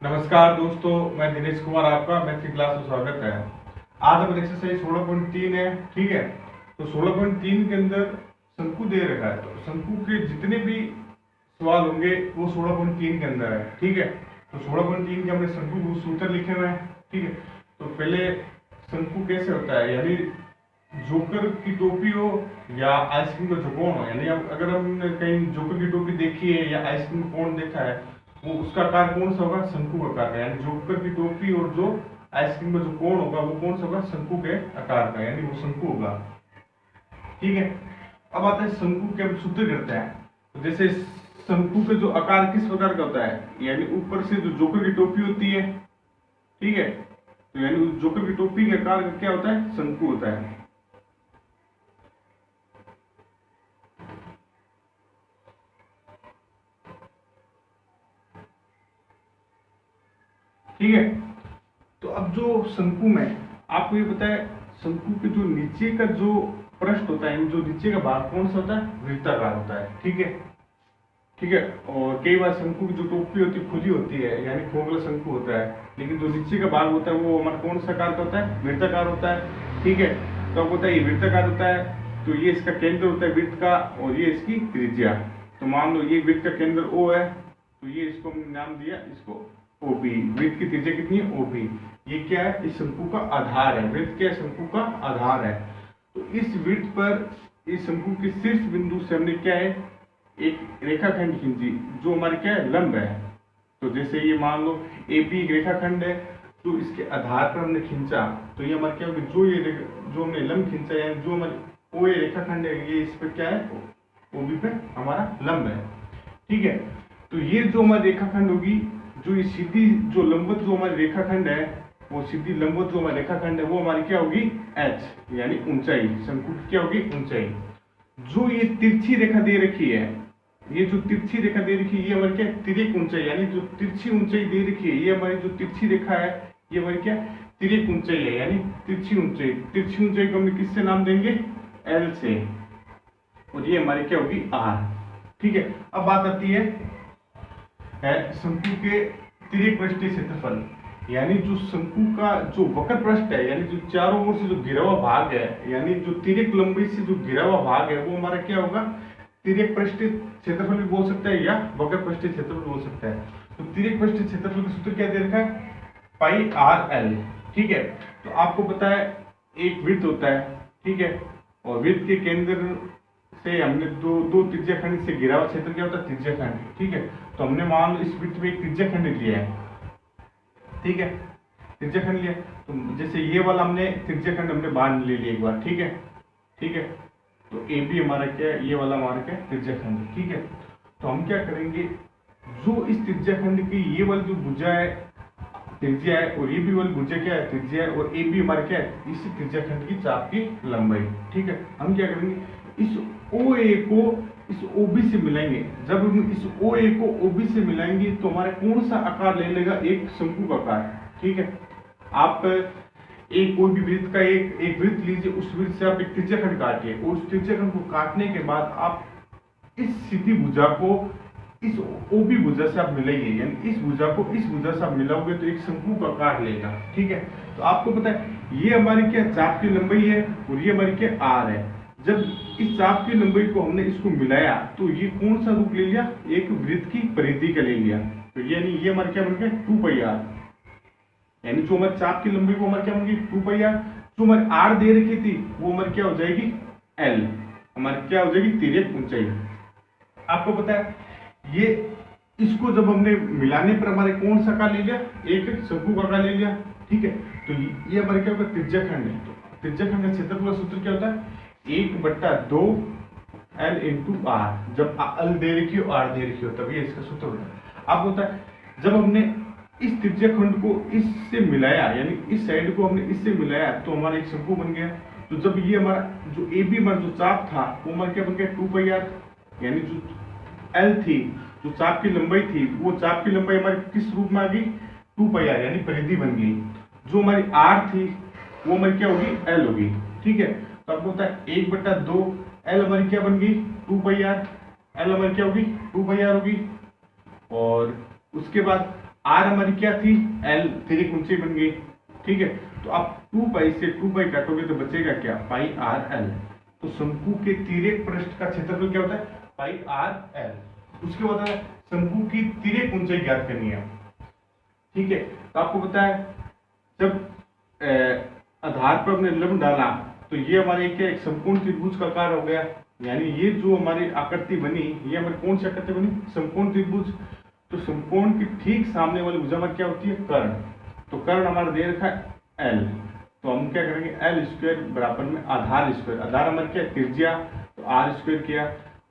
नमस्कार दोस्तों, मैं दिनेश कुमार, आपका मैथ की क्लास में स्वागत है। आज हम एक्सरसाइज 16.3 है, ठीक है। तो 16.3 के अंदर शंकु दे रखा है, तो शंकु के जितने भी सवाल होंगे वो 16.3 के अंदर है, ठीक है। तो 16.3 के हमने शंकु के सूत्र लिखे हुए हैं, ठीक है। तो पहले शंकु कैसे होता है, यानी जोकर की टोपी हो या आइसक्रीम का झुकोन हो, यानी अब अगर हमने कहीं जोकर की टोपी देखी है या आइसक्रीम का कोन देखा है, वो उसका आकार कौन सा होगा? शंकु का आकार का। यानी जोकर की टोपी और जो आइसक्रीम का जो कोन होगा वो कौन सा होगा? शंकु के आकार का, यानी वो शंकु होगा, ठीक है। अब आता है शंकु के हम सूत्र करते हैं। तो जैसे शंकु के जो आकार किस प्रकार का होता है, यानी ऊपर से जो जोकर की टोपी होती है, ठीक है। तो यानी जोकर की टोपी के आकार का क्या होता है? शंकु होता है, ठीक है। तो अब जो शंकु में आपको ये पता है, शंकु के जो नीचे का जो पृष्ठ होता है, जो नीचे का भाग कौन सा होता है? वृत्ताकार होता है, ठीक है, ठीक है। और कई बार शंकु की जो टोपी होती है खुली होती है, यानी खोखला शंकु होता है, लेकिन जो नीचे का भाग होता है वो हमारा कौन सा आकार का होता है? वृत्ताकार होता है, ठीक है। तो आपको पता है ये वृत्ताकार होता है, तो ये इसका केंद्र होता है वृत्त का, और ये इसकी त्रिज्या। तो मान लो ये वृत्त का केंद्र O है, तो ये इसको हमने नाम दिया इसको OB। वृत्त की त्रिज्या कितनी है? OB। ये क्या है? इस शंकु का आधार है। वृत्त क्या है? शंकु का आधार है। तो इस वृत्त पर इस शंकु के शीर्ष बिंदु से हमने क्या है? एक रेखाखंड खींची जो हमारे क्या है? लंब है। तो जैसे ये मान लो AP एक रेखाखंड है, तो इसके आधार पर हमने खींचा, तो ये हमारे क्या होगा? जो हमने लंब खींचा है, जो हमारे OA रेखाखंड है, ये इस पर क्या है? OB पे हमारा लंब है, ठीक है। तो ये जो हमारी रेखाखंड होगी, जो ये सीधी जो लंबवत जो हमारी रेखाखंड है, वो सीधी लंबवत जो हमारी रेखाखंड है वो हमारी क्या होगी? H, यानी ऊंचाई। शंकु की क्या होगी? ऊंचाई। जो ये तिरछी रेखा दे रखी है, ये जो तिरछी रेखा दे रखी है, ये हमारी क्या? तिर्यक ऊंचाई, यानी जो तिरछी ऊंचाई दे रखी है, ये हमारी जो तिरछी रेखा है, ये हमारी क्या? तिर्यक ऊंचाई है, यानी तिरछी ऊंचाई। तिरछी ऊंचाई को हम किससे नाम देंगे? L से, और ये हमारी क्या होगी? R, ठीक है। अब बात आती है शंकु के तिर्यक पृष्ठीय क्षेत्रफल, यानी जो शंकु का जो वक्र पृष्ठ है, यानी जो चारों ओर से जो घिरा हुआ भाग है, यानी जो तिर्यक लंबाई से जो घिरा हुआ भाग है, वो हमारा क्या होगा? तिर्यक पृष्ठीय क्षेत्रफल भी बोल सकता है या वक्र पृष्ठीय क्षेत्रफल बोल सकता है। तो तिर्यक पृष्ठीय क्षेत्रफल का सूत्र क्या दे रखा है? पाई RL, ठीक है। तो आपको पता है एक वृत्त होता है, ठीक है, और वृत्त के केंद्र से हमने दो त्रिज्याखंड से घिरा हुआ क्षेत्र क्या होता है? त्रिज्याखंड, ठीक है। तो हमने मान लो इस वृत्त में एक त्रिज्याखंड लिया है, ठीक है, त्रिज्याखंड लिया। तो जैसे ये वाला हमने त्रिज्याखंड हमने बाहर ले लिया एक बार, ठीक है, ठीक है। तो AB हमारा क्या है? ये वाला हमारा क्या? त्रिज्याखंड, ठीक है। तो हम क्या करेंगे, जो इस त्रिज्याखंड की ये वाली जो भुजा है त्रिज्या है, और ये भी वाली भुजा क्या है? त्रिज्या है, और AB हमारा क्या है? इस त्रिज्याखंड की चाप की लंबाई, ठीक है। हम क्या करेंगे, इस OA को इस OB से मिलाएंगे। जब हम इस OA को OB से मिलाएंगे तो हमारा कौन सा आकार ले लेगा? एक शंकु का आकार, ठीक है। आप एक कोई भी वृत्त का एक वृत्त लीजिए, उस वृत्त से आप एक त्रिज्याखंड काटिए, और उस त्रिज्याखंड को काटने के बाद आप इस सीधी भुजा को इस OB भुजा से आप मिलाइए, यानी इस भुजा को इस भुजा से आप मिलाओगे तो एक शंकु का आकार लेगा, ठीक है। तो आपको पता है ये हमारी क्या? चाप की लंबाई है, और ये हमारी क्या? R है। जब इस चाप की लंबाई को हमने इसको मिलाया तो ये कौन सा रूप ले लिया? एक वृत्त की परिधि का ले लिया। तो यानी ये हमारा क्या बन गया? 2πr, यानी जो हमारी चाप की लंबाई वो हमारी क्या बन गई? 2πr। जो हमारी R दे रखी थी वो हमारी क्या हो जाएगी? L, हमारी क्या हो जाएगी? तिर्यक ऊंचाई। आपको पता है ये इसको जब हमने मिलाने पर हमारे कौन सा आकार ले लिया? एक शंकु का आकार ले लिया, ठीक है। तो ये हमारे क्या होगा? त्रिज्याखंड है। तो त्रिज्याखंड का क्षेत्रफल का सूत्र क्या होता है? 1/2 L × R। जब L दे रखी हो, R दे रखी हो, तभी इसका सूत्र होता है। आपको पता है जब हमने इस त्रिज्याखंड को इससे मिलाया, यानी इस साइड को हमने इससे मिलाया, तो हमारा एक शंकु बन गया। तो जब ये हमारा जो AB हमारा जो चाप था वो हमारा क्या बन गया? 2πr, यानी जो L थी, जो चाप की लंबाई थी, वो चाप की लंबाई हमारी किस रूप में आ गई? 2πr, यानी परिधि बन गई। जो हमारी R थी वो हमारी क्या होगी? L होगी, ठीक है। तो आपको होता है 1/2 L हमारी क्या बन गई? 2πr। L हमारी क्या होगी? 2πr होगी। और उसके बाद आर हमारी क्या थी, एल, तिर्यक ऊंचाई बन गई। ठीक है, तो आप 2 पाई से 2 पाई काटोगे तो बचेगा क्या, पाई आर एल। तो शंकु के तिर्यक पृष्ठ का क्षेत्रफल क्या होता है, पाई आर एल। उसके बाद है शंकु की तिर्यक ऊंचाई ज्ञात करनी है। ठीक है, तो आपको पता है जब आधार पर हमने लंब डाला तो ये हमारे क्या एक समकोण त्रिभुज का आकार हो गया, यानी ये जो हमारी आकृति बनी ये हमारी कौन सी आकृति बनी, समकोण त्रिभुज। तो समकोण की ठीक सामने वाली भुजा हमारी क्या होती है, कर्ण। तो कर्ण हमारा दे रखा है एल, तो हम क्या करेंगे एल स्क्वायर बराबर में आधार स्क्वायर, आधार हमारे क्या त्रिज्या, तो आर स्क्वायर किया,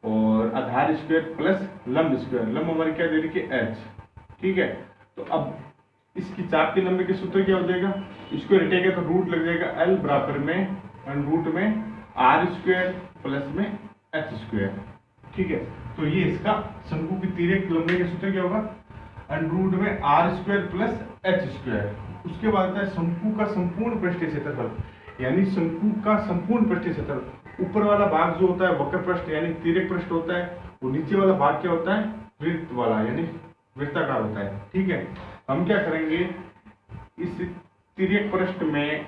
और आधार स्क्वायर प्लस लंब स्क्वायर, लंब हमारी क्या दे रखी है एच। ठीक है, तो अब इसकी चाप की लंबाई के सूत्र क्या हो जाएगा, इसको रटेगा तो रूट लग जाएगा एल बराबर में रूट में आर स्क्वायर प्लस में एच स्क्वायर। ठीक है, तो ये इसका शंकु की तिर्यक लंबाई का सूत्र क्या होगा, रूट में R square plus H square. उसके बाद आता है शंकु का संपूर्ण पृष्ठीय क्षेत्रफल, यानी शंकु का संपूर्ण पृष्ठीय क्षेत्रफल। ऊपर वाला भाग जो होता है वक्र पृष्ठ यानी तिर्यक पृष्ठ होता है, वो नीचे वाला भाग क्या होता है, वृत्त वाला यानी वृत्ताकार होता है। ठीक है, हम क्या करेंगे, इस तिर्यक पृष्ठ में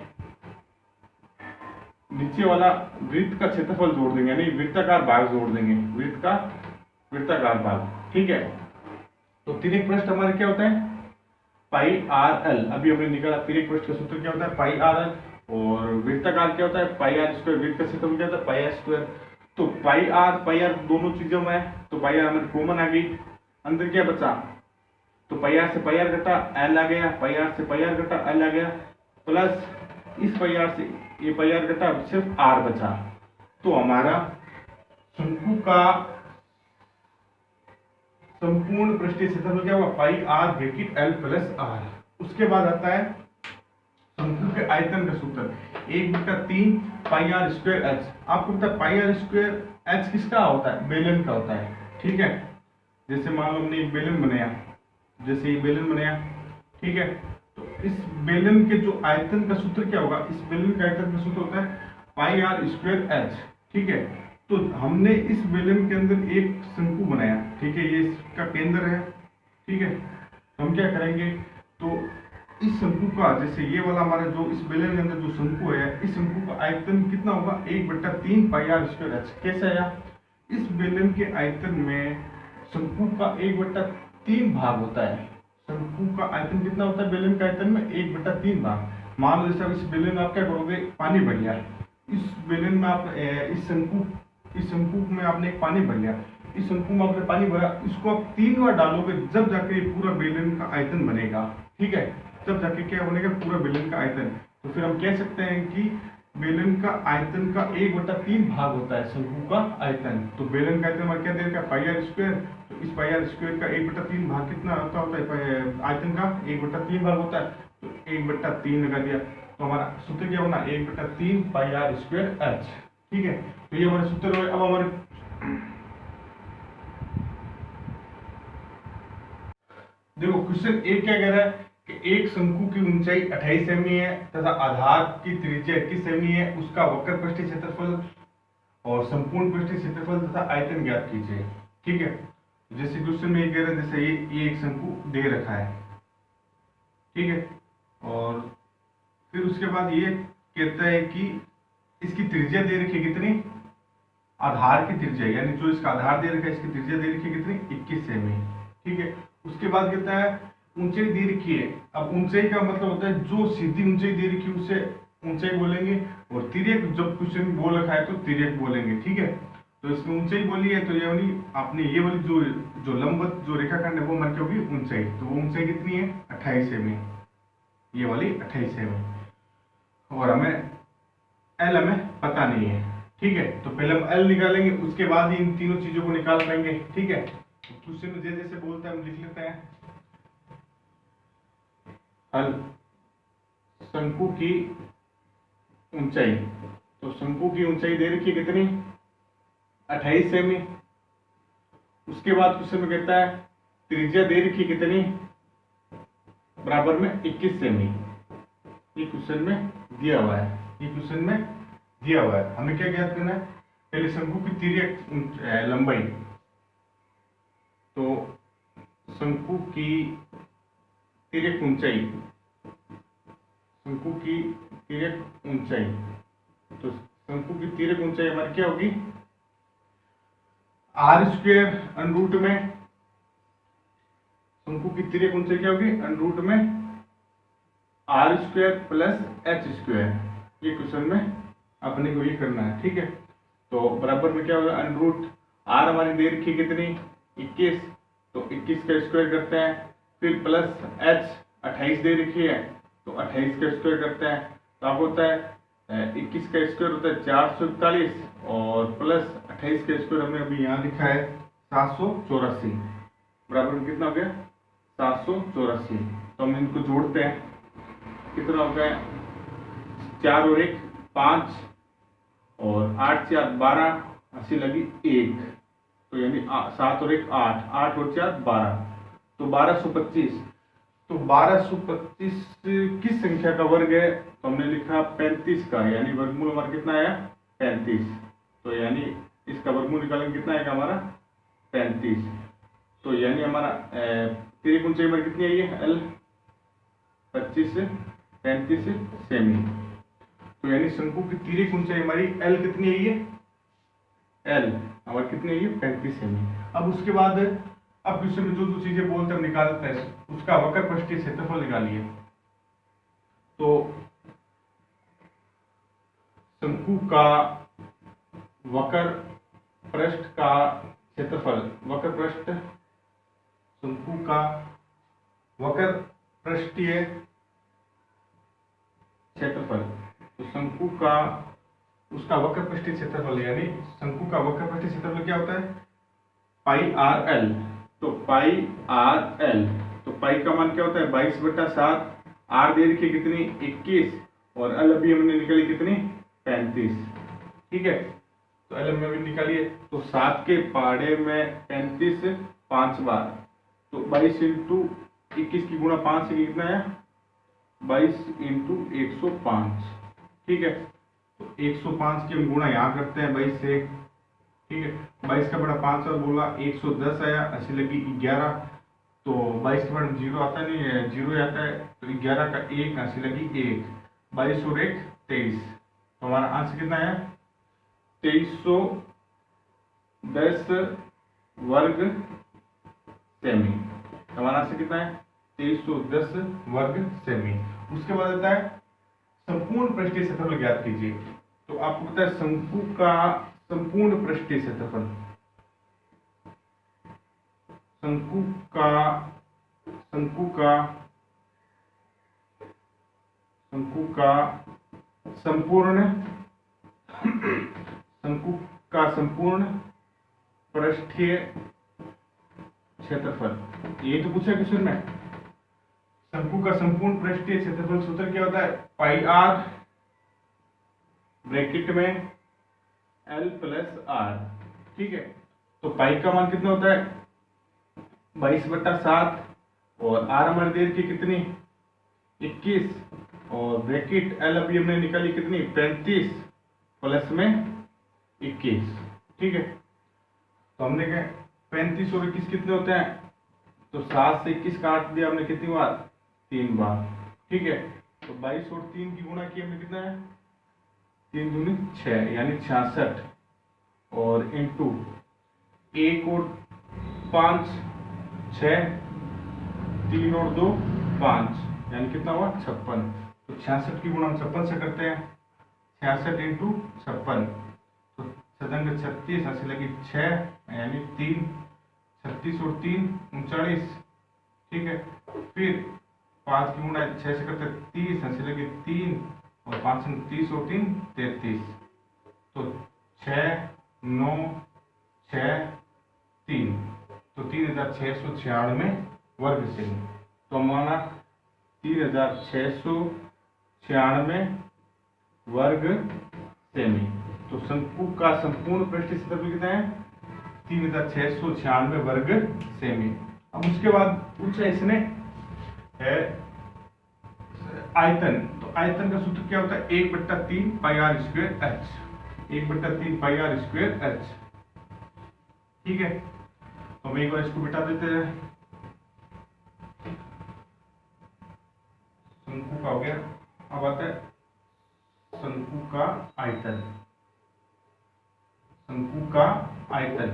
नीचे वाला वृत्त का क्षेत्रफल जोड़ देंगे, यानी वृत्ताकार भाग जोड़ देंगे, वृत्त का वृत्ताकार भाग। ठीक है, तो तिर्यक पृष्ठ हमारे क्या होता है, पाई आर एल। अभी हमने निकाला तिर्यक पृष्ठ का सूत्र क्या होता है, पाई आर एल, और वृत्ताकार क्या होता है, पाई आर स्क्वायर, वृत्त का क्षेत्रफल क्या होता है, पाई आर स्क्वायर। तो पाई आर दोनों चीजों में है, तो पाई आर हमारे कॉमन आ गई, अंदर क्या बचा, तो पाई आर से पाई आर घटा एल आ गया, पाई आर से पाई आर घटा एल आ गया, प्लस इस पाई आर से ये पाई आर घटा सिर्फ आर बचा। तो हमारा शंकु का संपूर्ण पृष्ठीय क्षेत्रफल क्या हुआ, pi R bracket L plus R. उसके बाद आता है शंकु के आयतन का सूत्र, 1/3 पाई आर स्क्वायर एच। आपको पता है पाई आर स्क्वायर एच किसका होता है, बेलन का होता है। ठीक है, जैसे मान लो हमने एक बेलन बनाया, जैसे ये बेलन बनाया, ठीक है, तो इस बेलन के जो आयतन का सूत्र क्या होगा, इस बेलन का आयतन का सूत्र होता है पाई आर स्क्वायर एच। ठीक है, तो हमने इस बेलन के अंदर एक शंकु बनाया, ठीक है, ये इसका केंद्र है। ठीक है, तो हम क्या करेंगे, तो इस शंकु का जैसे ये वाला हमारा जो इस बेलन के अंदर जो शंकु है, इस शंकु का आयतन कितना होगा, 1/3 पाई आर स्क्वायर एच। कैसे आया, इस बेलन के आयतन में शंकु का 1/3 भाग होता है। शंकु का आयतन कितना होता है बेलन के आयतन में, 1/3 भाग। मान लो जैसे इस बेलन में आप क्या करोगे, पानी भर लिया, इस बेलन में आप इस शंकु में आपने एक पानी भर लिया, इस शंकु में आपने पानी भरा, इसको आप 3 बार डालोगे जब जाके ये पूरा बेलन का आयतन बनेगा। ठीक है, तब जाके क्या बनेगा, पूरा बेलन का आयतन। तो फिर हम कह सकते हैं कि बेलन का आयतन का 1/3 भाग होता है शंकु का आयतन। तो बेलन का आयतन हमारा क्या देगा, पाई आर स्क्वायर। तो इस पाई आर स्क्वायर का 1/3 भाग कितना होता है, आयतन का 1/3 भाग होता है, तो 1/3 लगा दिया। तो हमारा सूत्र क्या होना, 1/3 पाई आर स्क्वायर एच। ठीक है, तो ये हमारे सूत्र हुए। अब हमारे देखो क्वेश्चन एक क्या कह रहा है कि एक शंकु की ऊंचाई 28 सेमी है तथा आधार की त्रिज्या 21 सेमी है, उसका वक्र पृष्ठीय क्षेत्रफल और संपूर्ण पृष्ठीय क्षेत्रफल तथा आयतन ज्ञात कीजिए। ठीक है, जैसे क्वेश्चन में ये कह रहा है, जैसे ये एक शंकु दे रखा है, ठीक है, और फिर उसके बाद ये कहता है कि इसकी त्रिज्या दे रखी है कितनी, आधार की त्रिज्या, यानी जो इसका आधार दे रखा है इसकी त्रिज्या दे रखी है कितनी, 21 सेमी। ठीक है, उसके बाद कहता है ऊंचाई दे रखी है। अब ऊंचाई का मतलब होता है जो सीधी ऊंचाई दे रखी है उसे ऊंचाई बोलेंगे, और तिर्यक जब क्वेश्चन बोल रखा है तो तिर्यक बोलेंगे। ठीक है, तो इसमें ऊंचाई बोली है, तो ये वाली आपने ये वाली जो लंबवत जो रेखाखंड है वो मान के होगी ऊंचाई। तो वो ऊंचाई कितनी है, 28 सेमी, ये वाली 28 सेमी, और हमें एल हमें पता नहीं है। ठीक है, तो पहले हम एल निकालेंगे, उसके बाद ही इन तीनों चीजों को निकाल पाएंगे। ठीक है, क्वेश्चन में जैसे जैसे बोलता है हम लिख लेते हैं। हल शंकु की ऊंचाई, तो शंकु की ऊंचाई दे रखी है कितनी, 28 सेमी। उसके बाद क्वेश्चन में कहता है त्रिज्या दे रखी है कितनी, बराबर में 21 सेमी। ये क्वेश्चन में दिया हुआ है, ये क्वेश्चन में दिया हुआ है। हमें क्या ज्ञात करना है, पहले शंकु की तिर्यक लंबाई, तो शंकु की तिर्यक ऊंचाई, शंकु की तिर्यक ऊंचाई, तो शंकु की तिर्यक ऊंचाई हमारी क्या होगी, आर स्क्वायर अंडर रूट में, शंकु की तिर्यक ऊंचाई क्या होगी अंडर रूट में R square plus H square. ये क्वेश्चन में अपने को ये करना है, ठीक है। तो बराबर में क्या होगा अंडर रूट आर हमारी दे रखी कितनी 21, तो 21 का स्क्वायर करते हैं, फिर प्लस एच 28 दे रखी है तो 28 का स्क्वायर करते हैं, तो अब होता है 21 का स्क्वायर होता है 441 और प्लस 28 का स्क्वायर हमने अभी यहाँ लिखा है 784, बराबर में कितना हो गया 784। तो हम इनको जोड़ते हैं, कितना हो गया 4 और 1 5 और 8 4 12, 80 लगी 1, तो यानी 7 और 1 8, 8 और 4 12, तो 1225। तो 1225 किस संख्या का वर्ग है, तो हमने लिखा 35 का, यानी वर्गमूल हमारा कितना आया 35, तो यानी इसका वर्गमूल निकालेंगे कितना आएगा हमारा 35, तो यानी हमारा तिर्यक ऊंचाई हमारी कितनी आई है L 35 सेमी, तो यानी शंकु की तिर्यक ऊंचाई हमारी L कितनी आई है, L हमारी कितनी आई है 35 सेमी। अब उसके बाद अब क्वेश्चन में जो चीजें बोलते हैं निकालते हैं, उसका वक्र पृष्ठीय क्षेत्रफल निकालिए। तो शंकु का वक्र पृष्ठ का क्षेत्रफल, वक्र पृष्ठ शंकु का वक्र पृष्ठीय क्षेत्रफल, तो शंकु का उसका वक्र पृष्ठीय क्षेत्रफल यानी शंकु का वक्र पृष्ठीय क्षेत्रफल क्या होता है पाई आर एल, तो पाई आर एल, तो पाई का मान क्या होता है 22/7, आर दे रखी कितनी 21 और एल अभी हमने निकाली कितनी 35, ठीक है। तो एल में भी निकालिए, तो 7 के पहाड़े में 35 5 बार, तो 22 इंटू 21 की गुणा 5 से कितना है 22 इंटू 105, ठीक है। तो 105 की हम गुणा यहाँ करते हैं 22 से, ठीक है। 22 का बड़ा 5 और बोला 110 आया, 80 लगी 11, तो 22 के बड़ा 0 आता नहीं है, 0 आता है, तो 11 का 1, 80 लगी 1, 22 और 1 23, तो हमारा आंसर कितना है 2310 वर्ग सेमी, हमारा आंसर कितना है 2310 वर्ग सेमी। उसके बाद आता है संपूर्ण पृष्ठीय क्षेत्रफल ज्ञात कीजिए। तो आपको पता है शंकु का संपूर्ण पृष्ठीय क्षेत्रफल, शंकु का संपूर्ण पृष्ठीय क्षेत्रफल, ये तो पूछा क्वेश्चन में। शंकु का संपूर्ण पृष्ठीय क्षेत्रफल सूत्र क्या होता है पाई आर ब्रैकेट में L प्लस आर, ठीक है। तो पाई का मान कितना होता है 22/7 और आर हमारी देर की कितनी 21 और ब्रैकेट L अभी हमने निकाली कितनी 35 प्लस में 21, ठीक है। तो हमने कहा 35 और 21 कितने होते हैं, तो 7 से 21 काट दिया हमने कितनी बार 3 बार, ठीक है। तो 22 और 3 की गुणा की हमने कितना है 3 दूनी 6 यानी 66 और इंटू 1 और 5 6, 3 और 2 5 यानी कितना हुआ 56, तो 66 की गुणा हम 56 से करते हैं, 66 इंटू 56, तो 36 80 लगी 6 यानी 3, 36 और 3 39, ठीक है। फिर 5 की गुणा 6 से करते 30 80 लगी 3 और 5 से 30 और 3 33, तो 6 9 6 3, तो 3696 वर्ग सेमी, तो हमारा 3696 वर्ग सेमी। तो शंकु का संपूर्ण पृष्ठीय क्षेत्रफल कितना है 3696 वर्ग सेमी। अब उसके बाद पूछा इसने है आयतन, तो आयतन का सूत्र क्या होता है 1/3 pi R square H, 1/3 pi R square H, ठीक है। तो हम एक बार इसको बिठा देते हैं, शंकु का हो गया। अब आता है शंकु का आयतन। शंकु का आयतन,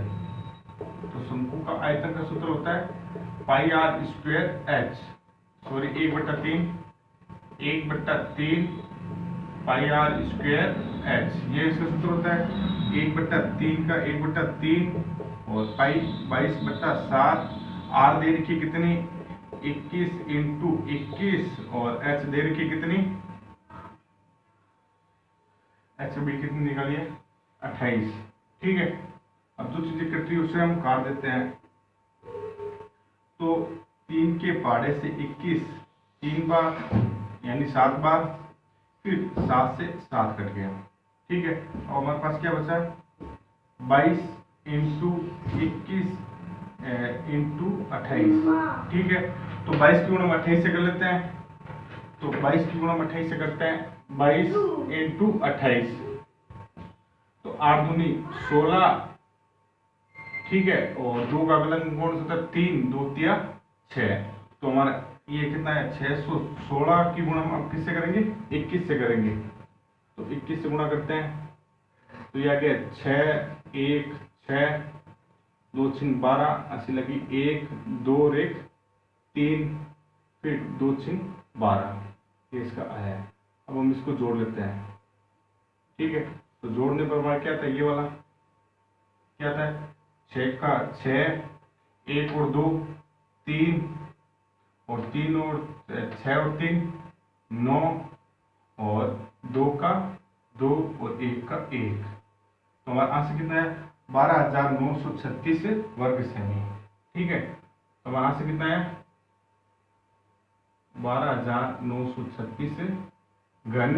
तो शंकु का आयतन का सूत्र होता है pi R square H, sorry 1/3, 1/3 pi R square H, ये इसका सूत्र होता है। 1/3 का 1/3 और पाई 22/7, आर दे रखी कितनी 21 × 21 और एच दे रखी कितनी, एच भी कितनी निकालिए 28, ठीक है। अब जो चीजें कट रही है उसे हम काट देते हैं। तो 3 के पहाड़े से 21 3 बार यानी 7 बार, फिर 7 से 7 कट गया, ठीक है। और हमारे पास क्या बचा 22 × 21 × 28, ठीक है। तो 22 की गुणा हम 28 से कर लेते हैं, तो 22 की गुणा हम 28 से करते हैं 22 × 28, तो 8 दूनी 16, ठीक है। और 2 का अगला कौन सा था 3, 2 तिया 6, तो हमारा ये कितना है 616 की गुणा हम अब किससे करेंगे 21 से करेंगे, तो 21 से गुणा करते हैं, तो ये आ गया 6 1 6 2 6 12, 80 लगी 1 2 1 3, फिर 2 6 12, ये इसका आया है। अब हम इसको जोड़ लेते हैं, ठीक है। तो जोड़ने पर हमारा क्या था, ये वाला क्या था 6 का 6, 1 और 2 3, और 3 और 6 और 3 9, और 2 का 2 और 1 का 1, तो हमारा आंसर कितना है 12,936 वर्ग सेमी, ठीक है। तो हमारा आंसर कितना है 12,936 घन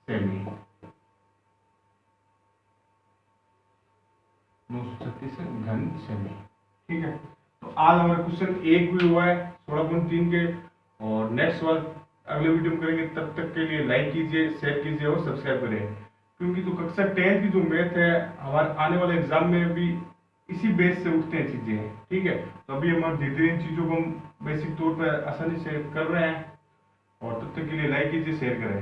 सेमी, 936 घन सेमी, ठीक है। तो आज हमारा क्वेश्चन 1 भी हुआ है 16.3 के, और नेक्स्ट वाला अगले वीडियो में करेंगे। तब तक के लिए लाइक कीजिए, शेयर कीजिए और सब्सक्राइब करें, क्योंकि जो कक्षा 10 की जो मैथ है हमारे आने वाले एग्जाम में भी इसी बेस से उठते हैं चीजें, ठीक है। तो अभी हम धीरे धीरे इन चीजों को हम बेसिक तौर पर आसानी से कर रहे हैं, और तब तक के लिए लाइक कीजिए, शेयर करें।